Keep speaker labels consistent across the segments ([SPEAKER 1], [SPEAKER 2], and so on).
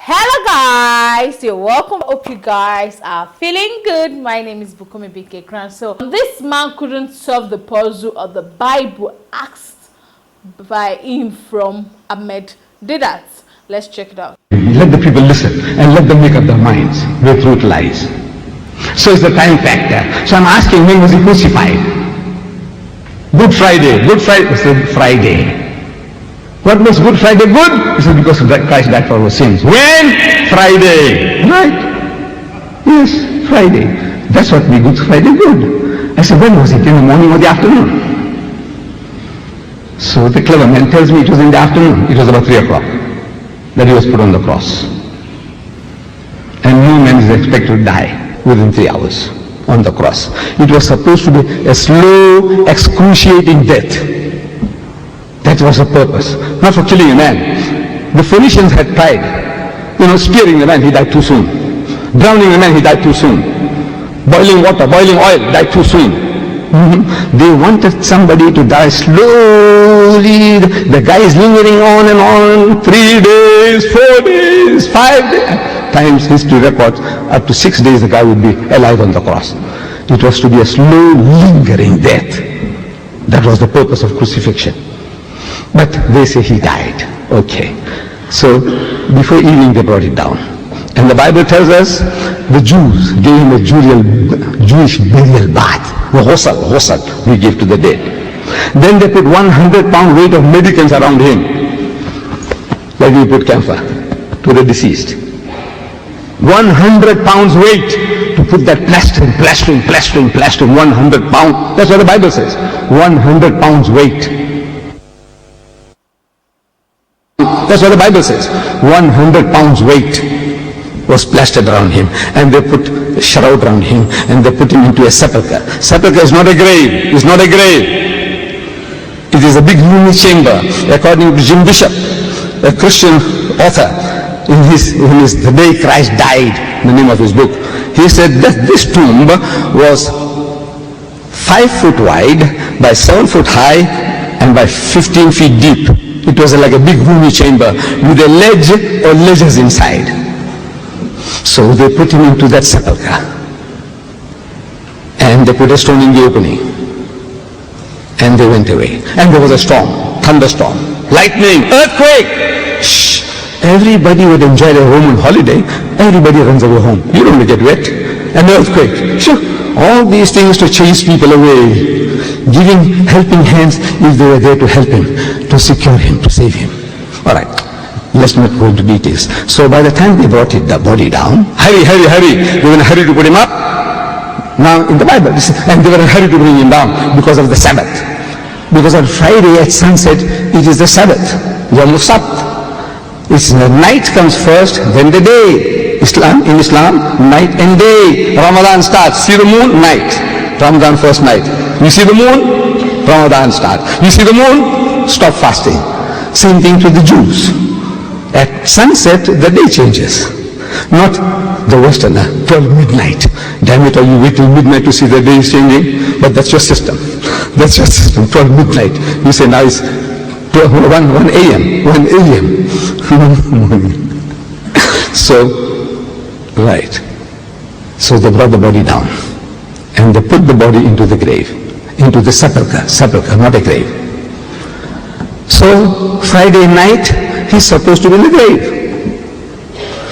[SPEAKER 1] Hello guys, you're welcome. Hope you guys are feeling good. My name is Bukumi BK Kran. So this man couldn't solve the puzzle of the Bible asked by him from Ahmed Deedat. Let's check it out.
[SPEAKER 2] Let the people listen and let them make up their minds where truth lies. So it's the time factor. So I'm asking, when was he crucified? Good Friday. Good Friday. It's the Friday. What makes Good Friday good? He said, because Christ died for our sins. When? Friday. Right? Yes, Friday. That's what makes Good Friday good. I said, when was it? In the morning or the afternoon? So the clever man tells me it was in the afternoon. It was about 3 o'clock that he was put on the cross. And no man is expected to die within 3 hours on the cross. It was supposed to be a slow, excruciating death. That was the purpose, not for killing a man. The Phoenicians had tried, spearing the man, he died too soon. Drowning the man, he died too soon. Boiling water, boiling oil, died too soon. They wanted somebody to die slowly. The guy is lingering on and on, 3 days, 4 days, 5 days. Times history records, up to 6 days the guy would be alive on the cross. It was to be a slow, lingering death. That was the purpose of crucifixion. But they say he died. Okay. So before evening they brought it down. And the Bible tells us the Jews gave him a Jewish burial bath. Ghusl we give to the dead. Then they put 100-pound weight of medicines around him. Like we put camphor to the deceased. 100 pounds weight to put that plastering, 100 pounds. That's what the Bible says. 100 pounds weight. That's what the Bible says. 100 pounds weight was plastered around him, and they put a shroud around him, and they put him into a sepulcher. Sepulcher is not a grave. It's not a grave. It is a big gloomy chamber. According to Jim Bishop, a Christian author, in his The Day Christ Died, the name of his book, he said that this tomb was 5 foot wide by 7 foot high and by 15 feet deep. It was like a big roomy chamber with a ledge or ledges inside. So they put him into that sepulcher. And they put a stone in the opening. And they went away. And there was a storm, thunderstorm, lightning, earthquake. Shh. Everybody would enjoy a Roman holiday. Everybody runs away home. You don't get wet. An earthquake. Sure. All these things to chase people away. Giving helping hands if they were there to help him, to secure him, to save him. All right, let's not go into details. So by the time they brought the body down, hurry. They were in a hurry to put him up. Now in the Bible, and they were in a hurry to bring him down because of the Sabbath. Because on Friday at sunset, it is the Sabbath, Yom Sabt. It's the night comes first, then the day. In Islam, night and day. Ramadan starts. See the moon? Night. Ramadan first night. You see the moon? Ramadan start. You see the moon? Stop fasting. Same thing to the Jews. At sunset, the day changes. Not the Westerner, 12 midnight. Damn it, are you wait till midnight to see the day is changing? But that's your system. That's your system, 12 midnight. You say now it's 1 a.m. 1 a.m. So, right. So they brought the body down. And they put the body into the grave, into the sepulcher, not a grave. So Friday night, he's supposed to be in the grave.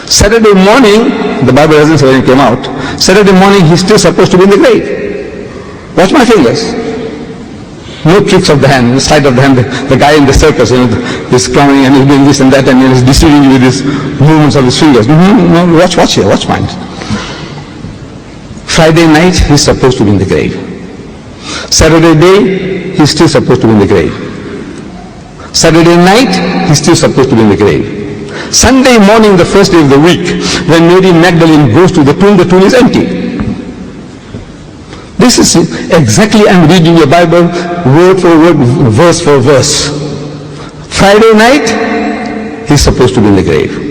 [SPEAKER 2] Saturday morning, the Bible doesn't say when he came out, Saturday morning he's still supposed to be in the grave. Watch my fingers. No tricks of the hand, the sleight of the hand, the guy in the circus, is clowning and he's doing this and that and he's deceiving you with his movements of his fingers. No, watch here, watch mine. Friday night, he's supposed to be in the grave. Saturday day, he's still supposed to be in the grave. Saturday night, he's still supposed to be in the grave. Sunday morning, the first day of the week, when Mary Magdalene goes to the tomb is empty. This is exactly, I'm reading your Bible word for word, verse for verse. Friday night, he's supposed to be in the grave.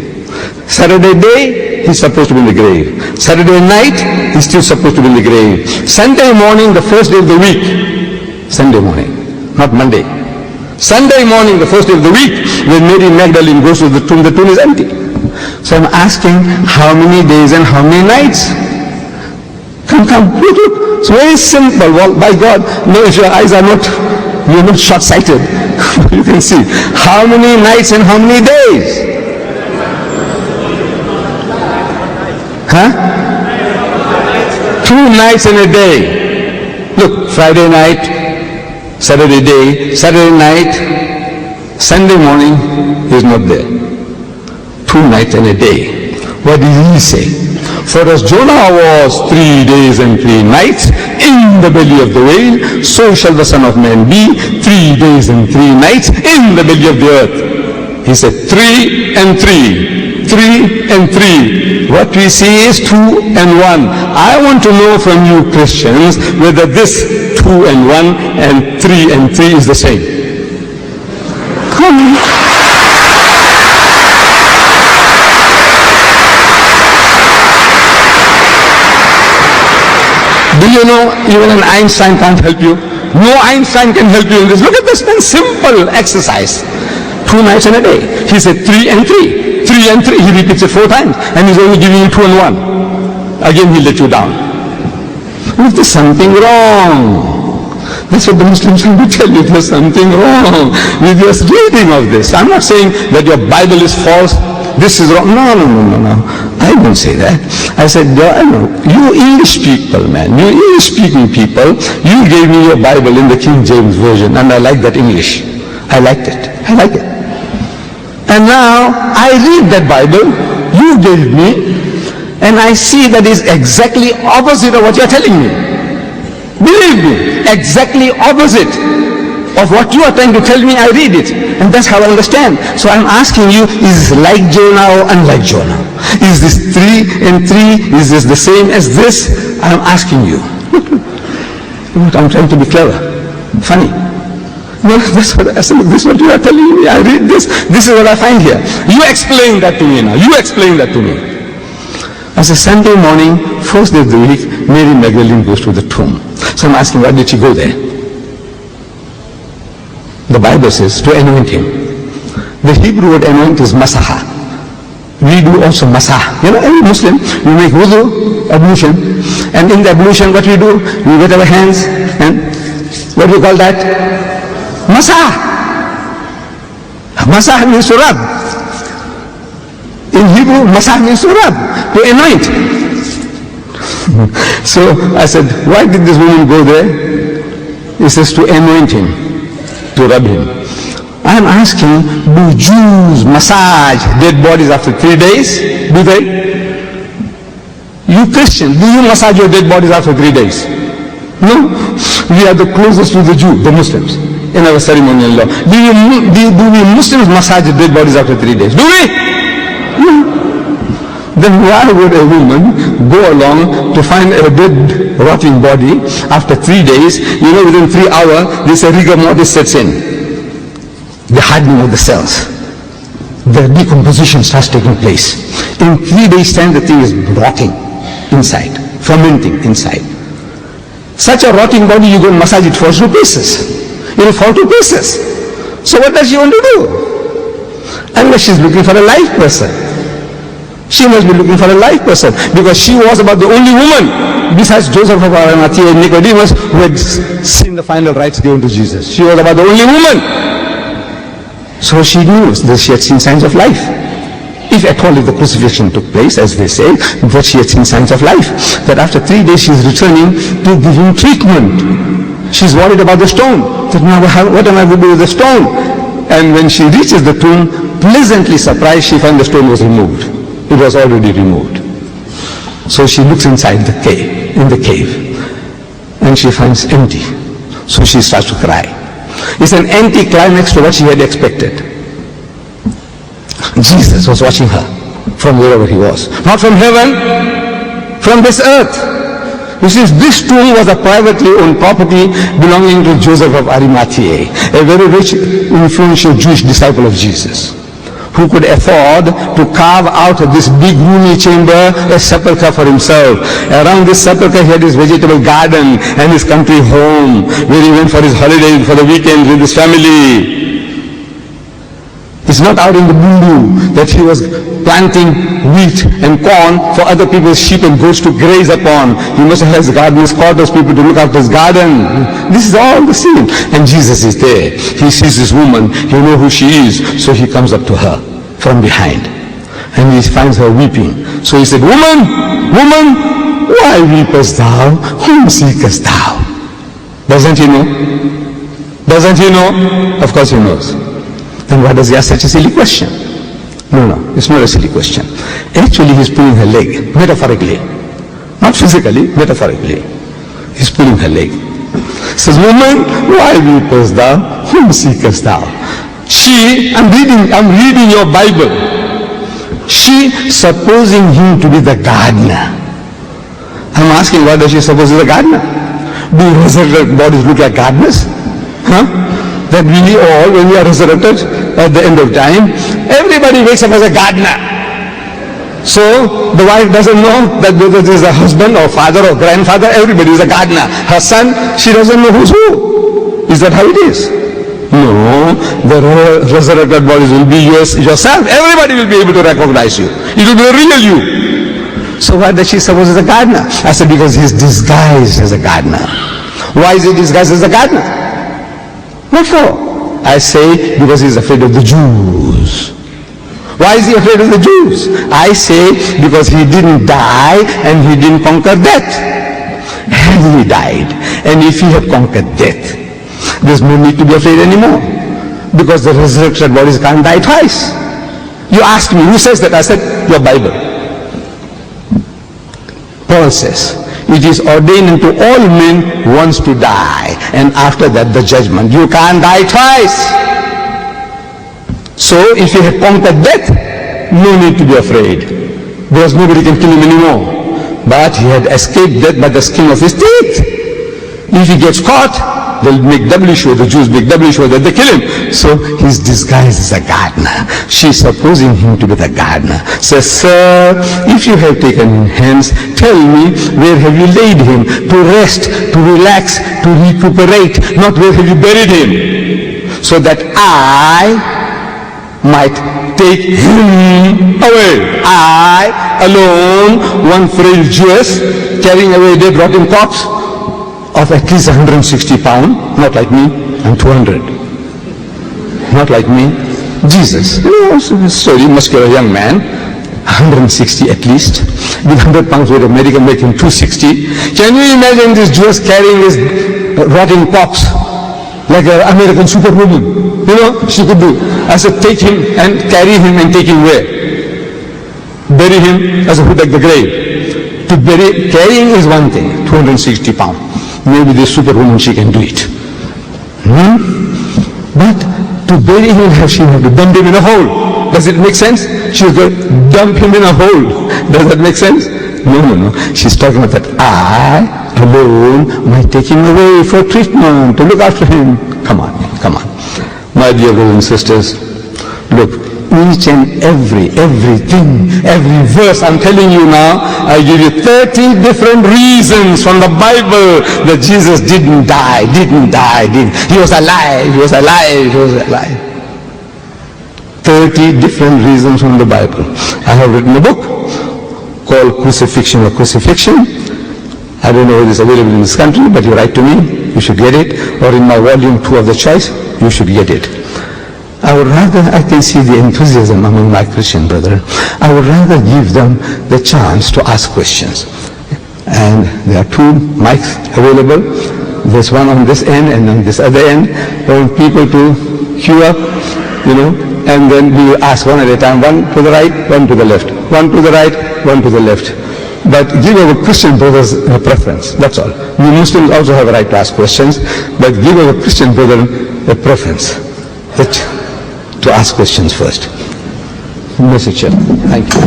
[SPEAKER 2] Saturday day, he's supposed to be in the grave. Saturday night, he's still supposed to be in the grave. Sunday morning, the first day of the week. Sunday morning, not Monday. Sunday morning, the first day of the week, when Mary Magdalene goes to the tomb is empty. So I'm asking, how many days and how many nights? Come, look. It's very simple. Well, by God, no, if your eyes are not, you're not short-sighted. You can see. How many nights and how many days? Huh? 2 nights and a day. Look, Friday night, Saturday day, Saturday night, Sunday morning, he's not there. 2 nights and a day. What did he say? For as Jonah was 3 days and 3 nights in the belly of the whale, so shall the Son of Man be 3 days and 3 nights in the belly of the earth. He said 3 and 3, 3 and 3. What we see is 2 and 1. I want to know from you Christians whether this 2 and 1 and 3 is the same. Come on. Do you know even an Einstein can't help you? No Einstein can help you in this. Look at this simple exercise. 2 nights and a day. He said 3 and 3. 3 and 3. He repeats it 4 times. And he's only giving you 2 and 1. Again he'll let you down. There's something wrong. That's what the Muslims have to tell you. There's something wrong with your reading of this. I'm not saying that your Bible is false. This is wrong. No. I don't say that. I said, you English people, man, you English speaking people, you gave me your Bible in the King James Version, and I like that English. I liked it. And now I read that Bible you gave me, and I see that is exactly opposite of what you're telling me. Believe me, exactly opposite of what you are trying to tell me. I read it, and that's how I understand. So I'm asking you, is this like Jonah or unlike Jonah? Is this 3 and 3? Is this the same as this? I'm asking you. I'm trying to be clever, funny. No, that's what I said. This is what you are telling me. I read this. This is what I find here. You explain that to me now. You explain that to me. As a Sunday morning, first day of the week, Mary Magdalene goes to the tomb. So I'm asking, why did she go there? The Bible says to anoint him. The Hebrew word anoint is masaha. We do also masah. Every Muslim, we make wudu, ablution. And in the ablution, what we do? We wet our hands and what do we call that? Masah. Masah means to rub. In Hebrew, masah means to rub, to anoint. So I said, why did this woman go there? It says to anoint him, to rub him. I am asking, do Jews massage dead bodies after 3 days? Do they? You Christians, do you massage your dead bodies after 3 days? No. We are the closest to the Jew, the Muslims, in our ceremonial law. Do we Muslims massage dead bodies after 3 days? Do we? No. Then why would a woman go along to find a dead, rotting body after 3 days? Within 3 hours, this rigor mortis sets in. The hardening of the cells. The decomposition starts taking place. In 3 days' time, the thing is rotting inside, fermenting inside. Such a rotting body, you go and massage it, falls to pieces. It will fall to pieces. So what does she want to do? Unless she's looking for a live person. She must be looking for a live person, because she was about the only woman besides Joseph of Arimathea and Nicodemus who had seen the final rites given to Jesus. She was about the only woman. So she knew that she had seen signs of life. If at all, if the crucifixion took place, as they say, that she had seen signs of life. That after 3 days she is returning to give him treatment. She's worried about the stone. That now what am I going to do with the stone? And when she reaches the tomb, pleasantly surprised, she finds the stone was removed. It was already removed. So she looks inside the cave, and she finds empty. So she starts to cry. It's an anti-climax to what she had expected. Jesus was watching her from wherever he was. Not from heaven, from this earth. You see, this tomb was a privately owned property belonging to Joseph of Arimathea, a very rich, influential Jewish disciple of Jesus, who could afford to carve out of this big roomy chamber a sepulchre for himself. Around this sepulchre he had his vegetable garden and his country home, where he went for his holidays, for the weekends with his family. It's not out in the blue that he was planting wheat and corn for other people's sheep and goats to graze upon. He must have his gardeners, quarters, people to look after his garden. This is all the scene. And Jesus is there. He sees this woman. He knows who she is. So he comes up to her from behind. And he finds her weeping. So he said, woman, why weepest thou? Whom seekest thou? Doesn't he know? Doesn't he know? Of course he knows. Then why does he ask such a silly question? No, it's not a silly question. Actually, he's pulling her leg, metaphorically. Not physically, metaphorically. He's pulling her leg. Says, woman, why weepest thou? Whom seekest thou? I'm reading your Bible. She supposing him to be the gardener. I'm asking, why does she suppose he's a gardener? Do resurrected bodies look like gardeners? That we all, when we are resurrected at the end of time, everybody wakes up as a gardener. So the wife doesn't know that whether this is a husband or father or grandfather, everybody is a gardener. Her son, she doesn't know who's who. Is that how it is? No, the resurrected bodies will be yourself. Everybody will be able to recognize you. It will be the real you. So why does she suppose he's a gardener? I said, because he's disguised as a gardener. Why is he disguised as a gardener? What for? I say, because he's afraid of the Jews. Why is he afraid of the Jews? I say, because he didn't die and he didn't conquer death. Had he died, and if he had conquered death, there's no need to be afraid anymore. Because the resurrected bodies can't die twice. You asked me, who says that? I said, your Bible. Paul says, it is ordained unto all men once to die, and after that the judgment. You can't die twice. So if he had conquered death, no need to be afraid, because nobody can kill him anymore. But he had escaped death by the skin of his teeth. If he gets caught, they'll make doubly sure, the Jews make doubly sure that they kill him. So he's disguised as a gardener. She's supposing him to be the gardener. Says, sir, if you have taken him hence, tell me, where have you laid him? To rest, to relax, to recuperate, not where have you buried him? So that I might take him away. I alone, one frail Jewess, carrying away a dead rotten corpse of at least 160 pounds, not like me, I'm 200. Not like me. Jesus, sorry, muscular young man, 160 at least, with 100 pounds weight of medical make him 260. Can you imagine this Jewess carrying his rotting corpse like an American superwoman? You know, she could do. I said, take him and carry him and take him where? Bury him as a hood like the grave. To bury, carrying is one thing, 260 pounds. Maybe this superwoman, she can do it. But to bury him, she had to dump him in a hole. Does it make sense? She was going to dump him in a hole. Does that make sense? No. She's talking about that I alone might take him away for treatment, to look after him. Come on. My dear brothers and sisters, look, each and everything, every verse I'm telling you now, I give you 30 different reasons from the Bible that Jesus didn't die. He was alive. 30 different reasons from the Bible. I have written a book called Crucifixion or Crucifixion. I don't know whether it's available in this country, but you write to me, you should get it. Or in my volume 2 of the choice, you should get it. I can see the enthusiasm among my Christian brethren. I would rather give them the chance to ask questions. And there are 2 mics available. There's one on this end and on this other end. I want people to queue up, and then we will ask one at a time, one to the right, one to the left. One to the right, one to the left. But give our Christian brothers a preference, that's all. We Muslims also have a right to ask questions, but give our Christian brethren a preference to ask questions first. Mr. Chair, thank you.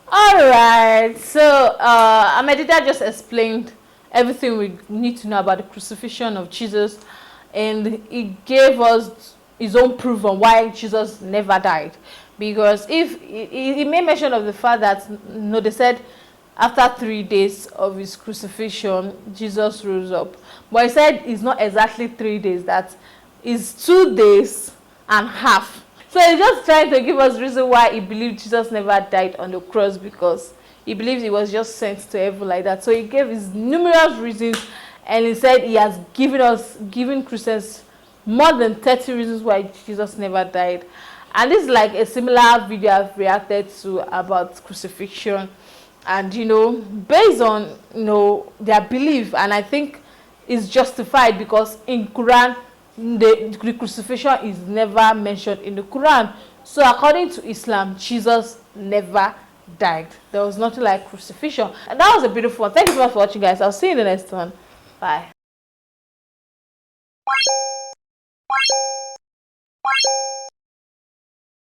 [SPEAKER 1] Alright, so Amedita just explained everything we need to know about the crucifixion of Jesus, and he gave us his own proof on why Jesus never died. Because if he made mention of the fact that they said after 3 days of his crucifixion, Jesus rose up. But he said it's not exactly 3 days, that is 2 days and half. So he's just trying to give us reason why he believed Jesus never died on the cross, because he believed he was just sent to heaven like that. So he gave his numerous reasons, and he said he has given Christians more than 30 reasons why Jesus never died. And this is like a similar video I've reacted to about crucifixion, and based on their belief, and I think it's justified, because in Quran the crucifixion is never mentioned in the Quran. So according to Islam, Jesus never died. There was nothing like crucifixion. And that was a beautiful one. Thank you so much for watching, guys. I'll see you in the next one. Bye.